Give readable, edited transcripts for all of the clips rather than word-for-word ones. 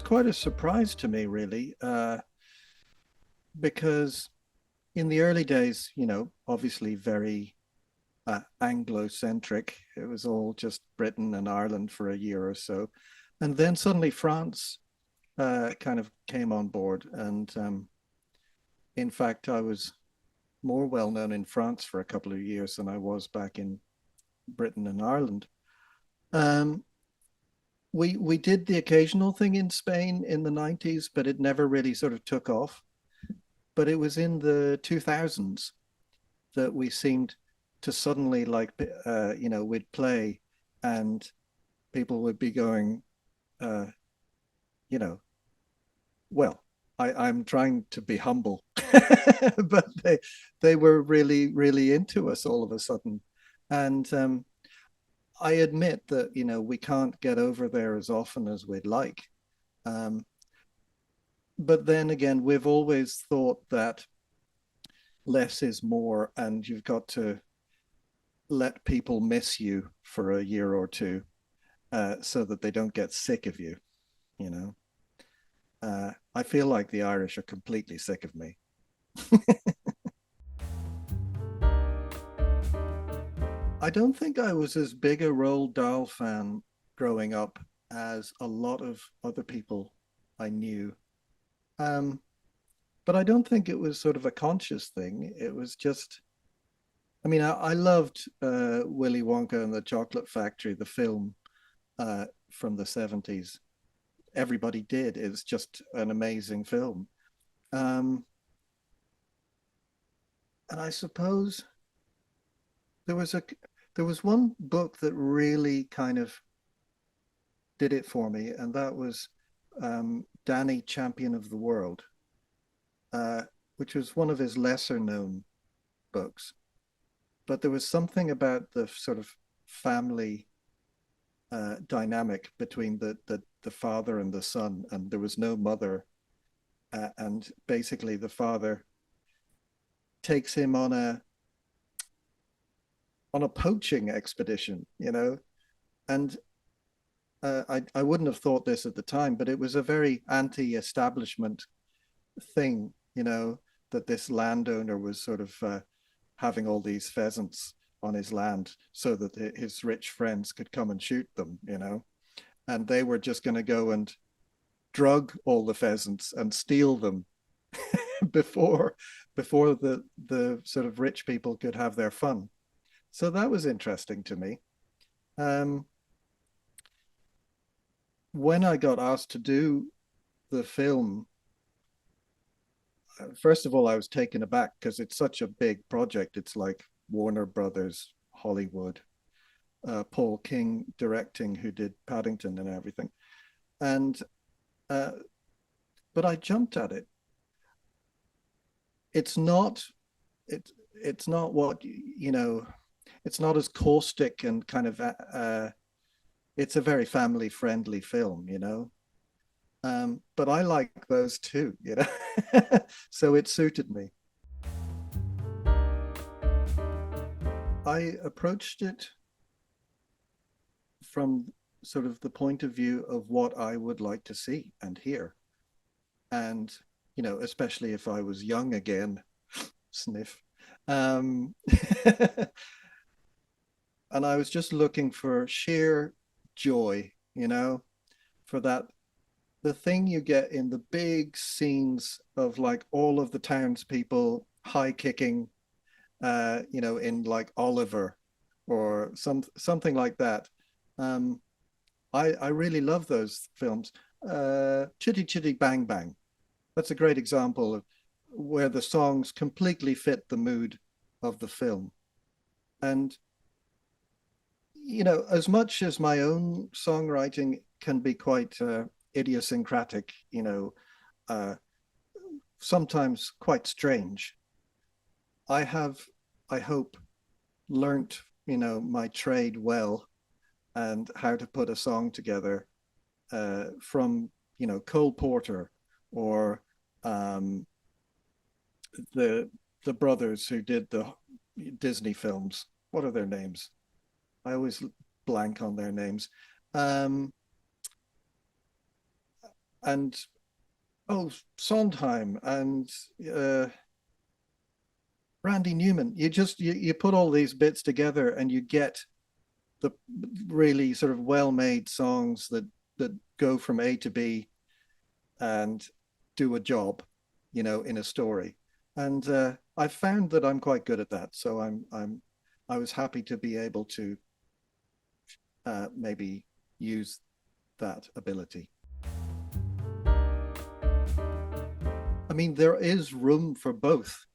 quite a surprise to me, really, because in the early days, obviously very Anglo-centric. It was all just Britain and Ireland for a year or so. And then suddenly France kind of came on board. And in fact, I was more well known in France for a couple of years than I was back in Britain and Ireland. Um, we did the occasional thing in Spain in the 90s, but it never really sort of took off. But it was in the 2000s that we seemed to suddenly we'd play and people would be going, uh, you know, well, I'm trying to be humble, but they were really, really into us all of a sudden. And I admit that, we can't get over there as often as we'd like. Um, but then again, we've always thought that less is more, and you've got to let people miss you for a year or two so that they don't get sick of you, you know. I feel like the Irish are completely sick of me. I don't think I was as big a Roald Dahl fan growing up as a lot of other people I knew. Um, but I don't think it was sort of a conscious thing. It was just, I mean, I loved Willy Wonka and the Chocolate Factory, the film from the 70s. Everybody did. It was just an amazing film. Um, and I suppose there was a there was one book that really kind of did it for me, and that was Danny, Champion of the World, uh, which was one of his lesser known books. But there was something about the sort of family dynamic between the father and the son, and there was no mother, and basically the father takes him on a poaching expedition, and I wouldn't have thought this at the time, but it was a very anti-establishment thing, that this landowner was sort of having all these pheasants on his land so that his rich friends could come and shoot them, and they were just going to go and drug all the pheasants and steal them before before the sort of rich people could have their fun. So that was interesting to me. Um, when I got asked to do the film, first of all, I was taken aback because it's such a big project. It's like Warner Brothers, Hollywood, Paul King directing, who did Paddington and everything. And uh, but I jumped at it. It's not it's not what It's not as caustic and kind of it's a very family friendly film, but I like those too. So it suited me. I approached it from sort of the point of view of what I would like to see and hear. And, especially if I was young again, sniff. Um, and I was just looking for sheer joy, for that the thing you get in the big scenes of like all of the townspeople high kicking, in like Oliver or something like that. Um, I really love those films. Chitty Chitty Bang Bang. That's a great example of where the songs completely fit the mood of the film. And as much as my own songwriting can be quite idiosyncratic, uh, sometimes quite strange, I have, I hope, learnt, my trade well and how to put a song together from, Cole Porter or um, the the brothers who did the Disney films. What are their names? I always blank on their names. Um, and oh, Sondheim and uh, Randy Newman. You put all these bits together and you get the really sort of well-made songs that go from A to B and do a job, in a story. And I've found that I'm quite good at that. So I was happy to be able to maybe use that ability. I mean, there is room for both,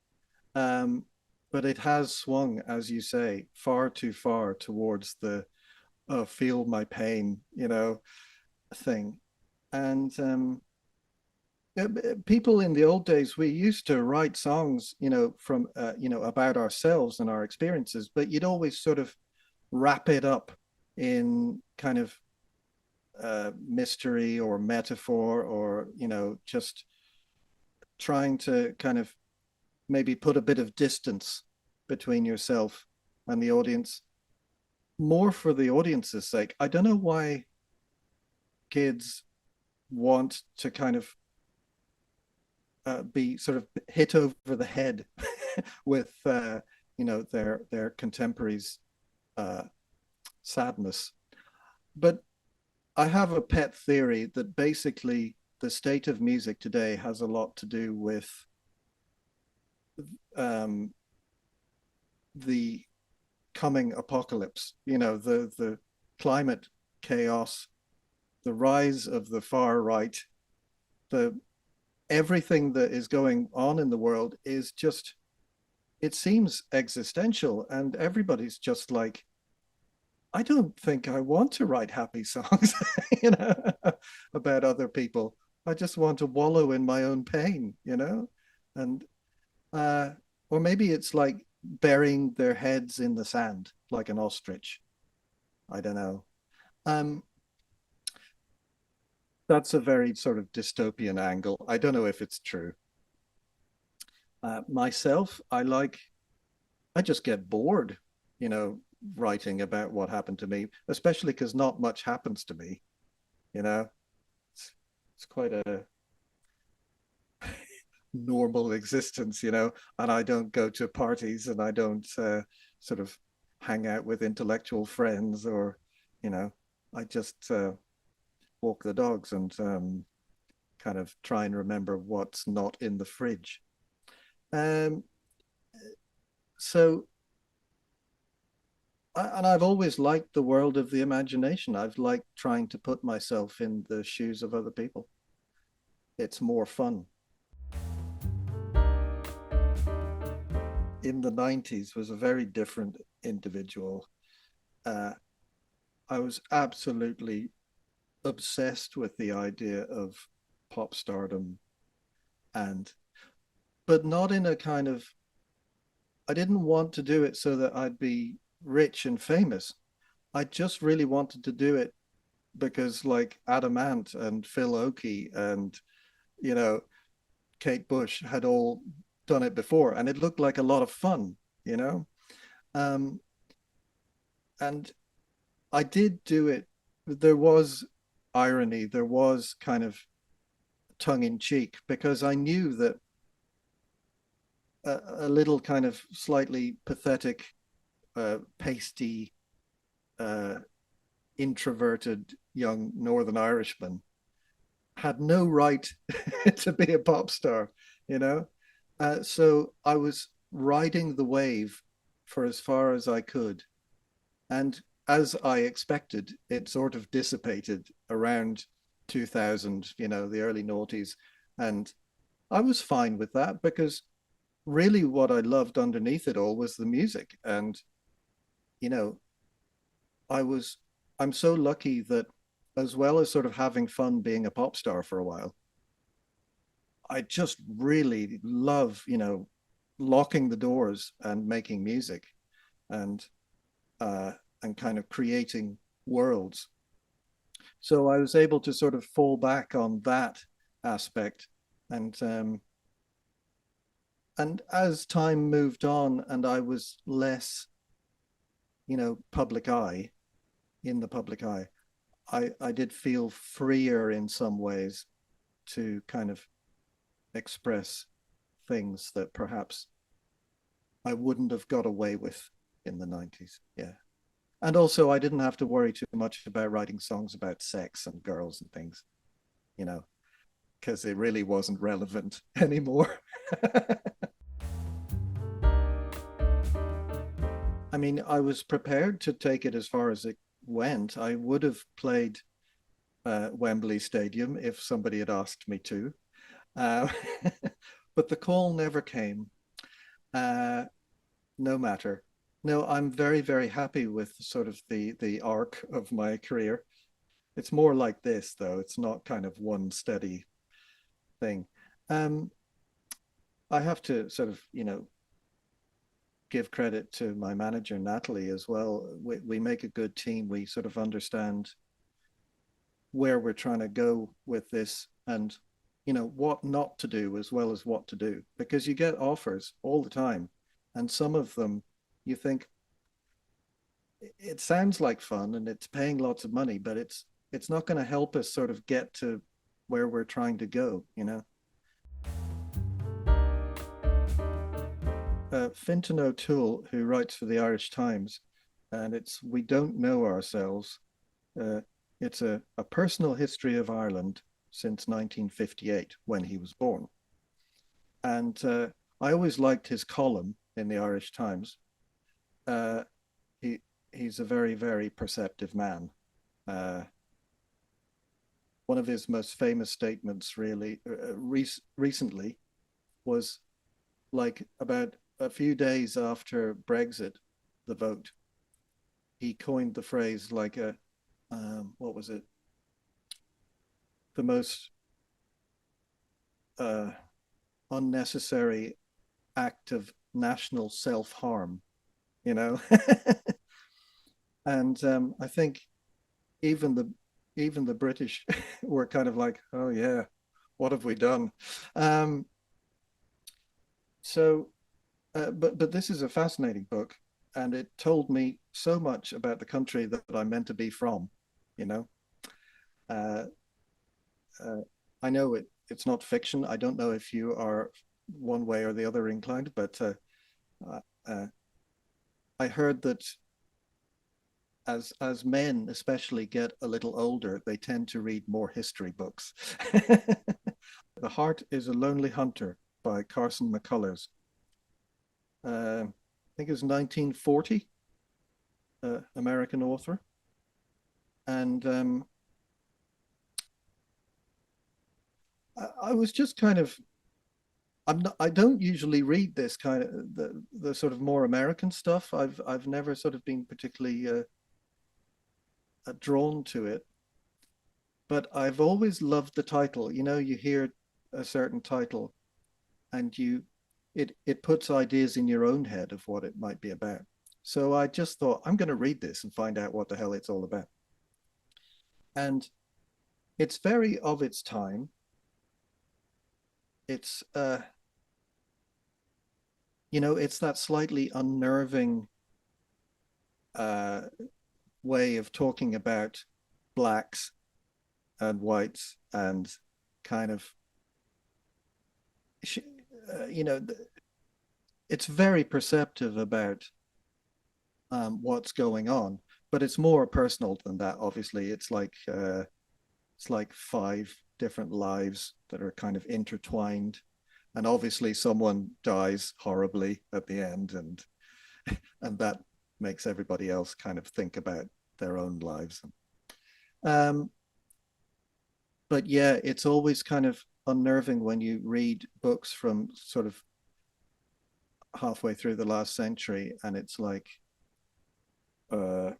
um, but it has swung, as you say, far too far towards the feel my pain, thing. And yeah, people in the old days, we used to write songs, from about ourselves and our experiences, but you'd always sort of wrap it up in kind of mystery or metaphor, or just trying to kind of maybe put a bit of distance between yourself and the audience, more for the audience's sake. I don't know why kids want to kind of be sort of hit over the head with their contemporaries' uh, sadness. But I have a pet theory that basically the state of music today has a lot to do with um, the coming apocalypse. The climate chaos, the rise of the far right, the everything that is going on in the world is just, it seems existential, and everybody's just like, I don't think I want to write happy songs, you know, about other people. I just want to wallow in my own pain, and uh, or maybe it's like burying their heads in the sand like an ostrich. I don't know. Um, that's a very sort of dystopian angle. I don't know if it's true. Myself, I just get bored, you know, writing about what happened to me, especially because not much happens to me, you know. It's, it's quite a normal existence, and I don't go to parties, and I don't sort of hang out with intellectual friends, or, you know, I just walk the dogs and kind of try and remember what's not in the fridge. Um, so and I've always liked the world of the imagination. I've liked trying to put myself in the shoes of other people. It's more fun. In the 90s was a very different individual. Uh, I was absolutely obsessed with the idea of pop stardom, and but not in a kind of, I didn't want to do it so that I'd be rich and famous. I just really wanted to do it because like Adam Ant and Phil Oakey and you know Kate Bush had all done it before, and it looked like a lot of fun, you know. Um, and I did do it. There was irony. There was kind of tongue in cheek, because I knew that a little kind of slightly pathetic, pasty, uh, introverted young Northern Irishman had no right to be a pop star, you know? So I was riding the wave for as far as I could. And as I expected, it sort of dissipated around 2000, the early noughties. And I was fine with that, because really what I loved underneath it all was the music. And, you know, I was, I'm so lucky that, as well as sort of having fun being a pop star for a while, I just really love, locking the doors and making music, and uh, and kind of creating worlds. So I was able to sort of fall back on that aspect, and as time moved on, and I was less, public eye in the public eye, I did feel freer in some ways, to kind of express things that perhaps I wouldn't have got away with in the 90s. Yeah. And also, I didn't have to worry too much about writing songs about sex and girls and things, you know, because it really wasn't relevant anymore. I mean, I was prepared to take it as far as it went. I would have played Wembley Stadium if somebody had asked me to. Uh, but the call never came. Uh, no matter. No, I'm very, very happy with sort of the arc of my career. It's more like this, though. It's not kind of one steady thing. Um, I have to sort of, give credit to my manager, Natalie, as well. We make a good team. We sort of understand where we're trying to go with this and, what not to do as well as what to do, because you get offers all the time. And some of them you think it sounds like fun and it's paying lots of money, but it's not going to help us sort of get to where we're trying to go. Fintan O'Toole, who writes for the Irish Times, and it's We Don't Know Ourselves. Uh, it's a personal history of Ireland since 1958, when he was born. And I always liked his column in the Irish Times. Uh, he he's a very, very perceptive man. Uh, One of his most famous statements, really, recently, was like about a few days after Brexit, the vote. He coined the phrase like what was it? The most uh, unnecessary act of national self harm, you know. And I think even the even the British were kind of like, oh yeah, what have we done? Um, so, but this is a fascinating book, and it told me so much about the country that I'm meant to be from. You know, uh, uh, I know it's not fiction. I don't know if you are one way or the other inclined, but uh, uh, I heard that as men especially get a little older, they tend to read more history books. The Heart is a Lonely Hunter by Carson McCullers. I think it was 1940, American author. And I was just kind of, I don't usually read this kind of the sort of more American stuff. I've never sort of been particularly drawn to it, but I've always loved the title. You know, you hear a certain title and it puts ideas in your own head of what it might be about. So I just thought I'm going to read this and find out what the hell it's all about. And it's very of its time. It's it's that slightly unnerving uh way of talking about blacks and whites and kind of you know it's very perceptive about what's going on, but it's more personal than that. Obviously, it's like five different lives that are kind of intertwined, and obviously someone dies horribly at the end, and that makes everybody else kind of think about their own lives. Um, but yeah, it's always kind of unnerving when you read books from sort of halfway through the last century, and it's like uh,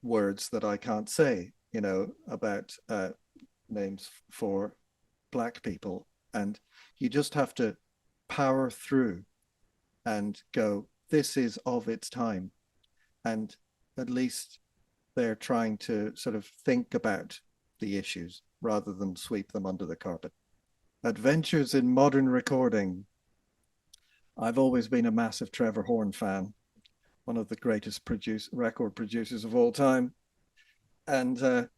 words that I can't say, about names for black people, and you just have to power through and go, this is of its time, and at least they're trying to sort of think about the issues rather than sweep them under the carpet. Adventures in Modern Recording. I've always been a massive Trevor Horn fan, one of the greatest record producers of all time. And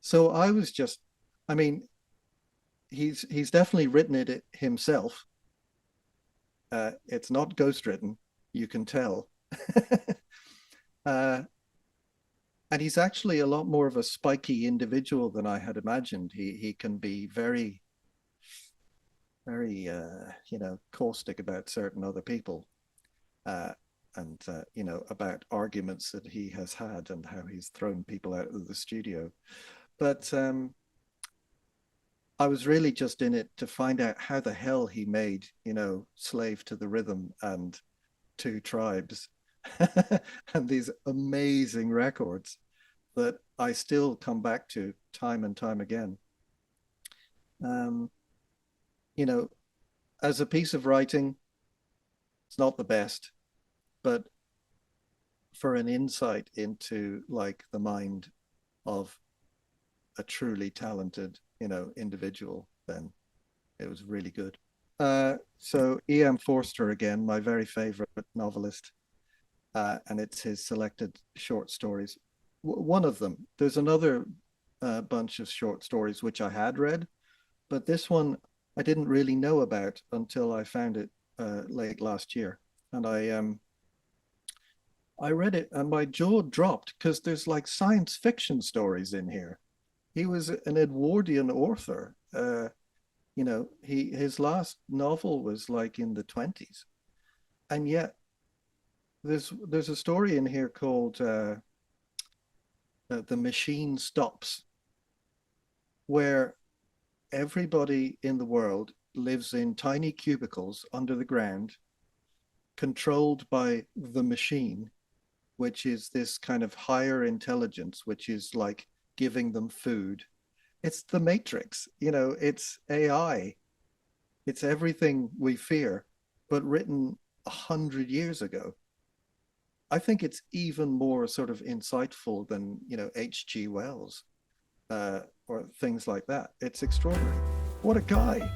so I was just, I mean, he's definitely written it himself. It's not ghostwritten, you can tell. uh, and he's actually a lot more of a spiky individual than I had imagined. He can be very caustic about certain other people, uh, and about arguments that he has had and how he's thrown people out of the studio. But I was really just in it to find out how the hell he made, Slave to the Rhythm and Two Tribes and these amazing records that I still come back to time and time again. Um, you know, as a piece of writing, it's not the best, but for an insight into like the mind of a truly talented, individual, then it was really good. So E.M. Forster again, my very favorite novelist, and it's his selected short stories. One of them. There's another bunch of short stories which I had read, but this one I didn't really know about until I found it late last year, and I read it and my jaw dropped because there's like science fiction stories in here. He was an Edwardian author. His last novel was like in the 20s, and yet there's a story in here called "The Machine Stops," where everybody in the world lives in tiny cubicles under the ground, controlled by the machine, which is this kind of higher intelligence, which is like giving them food. It's the Matrix, it's AI, it's everything we fear, but written 100 years ago. I think it's even more sort of insightful than, H.G. Wells or things like that. It's extraordinary. What a guy.